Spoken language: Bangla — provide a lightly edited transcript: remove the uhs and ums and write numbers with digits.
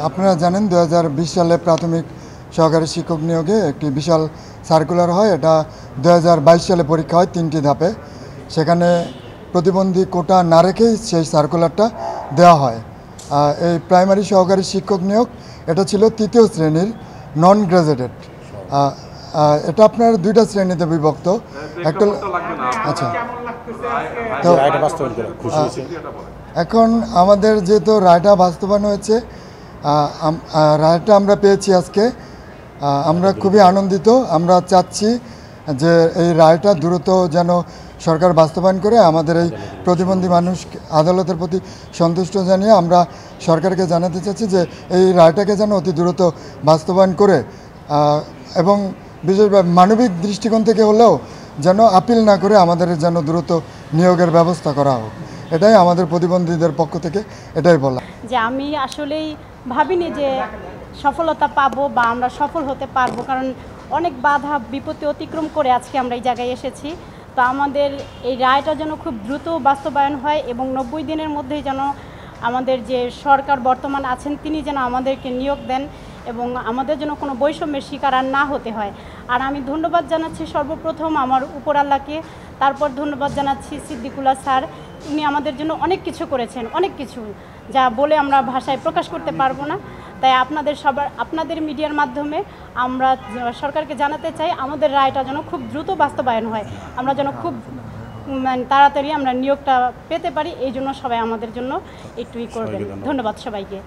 আপনারা জানেন 2020 সালে প্রাথমিক সহকারী শিক্ষক নিয়োগে একটি বিশাল সার্কুলার হয়। এটা 2022 সালে পরীক্ষা হয় 3টি ধাপে। সেখানে প্রতিবন্ধী কোটা না রেখেই সেই সার্কুলারটা দেওয়া হয়। এই প্রাইমারি সহকারী শিক্ষক নিয়োগ এটা ছিল 3য় শ্রেণীর নন গ্র্যাজুয়েটেড। এটা আপনার 2টা শ্রেণীতে বিভক্ত। একটা আচ্ছা, তো এখন আমাদের যেহেতু রায়টা বাস্তবায়ন হয়েছে, রায়টা আমরা পেয়েছি আজকে, আমরা খুবই আনন্দিত। আমরা চাচ্ছি যে এই রায়টা দ্রুত যেন সরকার বাস্তবায়ন করে আমাদের এই প্রতিবন্ধী মানুষ আদালতের প্রতি সন্তুষ্ট জানিয়ে আমরা সরকারকে জানাতে চাচ্ছি যে এই রায়টাকে যেন অতি দ্রুত বাস্তবায়ন করে এবং বিশেষভাবে মানবিক দৃষ্টিকোণ থেকে হলেও যেন আপিল না করে আমাদের যেন দ্রুত নিয়োগের ব্যবস্থা করা হোক। এটাই আমাদের প্রতিবন্ধীদের পক্ষ থেকে এটাই বলা। যে আমি আসলেই ভাবিনি যে সফলতা পাবো বা আমরা সফল হতে পারবো, কারণ অনেক বাধা বিপত্তি অতিক্রম করে আজকে আমরা এই জায়গায় এসেছি। তো আমাদের এই রায়টা যেন খুব দ্রুত বাস্তবায়ন হয় এবং 90 দিনের মধ্যেই যেন আমাদের যে সরকার বর্তমান আছেন তিনি যেন আমাদেরকে নিয়োগ দেন এবং আমাদের যেন কোনো বৈষম্যের শিকার আর না হতে হয়। আর আমি ধন্যবাদ জানাচ্ছি সর্বপ্রথম আমার উপর আল্লাহকে, তারপর ধন্যবাদ জানাচ্ছি সিদ্দিকুল্লাহ স্যার। উনি আমাদের জন্য অনেক কিছু করেছেন, অনেক কিছু যা বলে আমরা ভাষায় প্রকাশ করতে পারবো না। তাই আপনাদের মিডিয়ার মাধ্যমে আমরা সরকারকে জানাতে চাই আমাদের রায়টা যেন খুব দ্রুত বাস্তবায়ন হয়, আমরা যেন খুব তাড়াতাড়ি আমরা নিয়োগটা পেতে পারি। এই জন্য সবাই আমাদের জন্য একটু করবেন। ধন্যবাদ সবাইকে।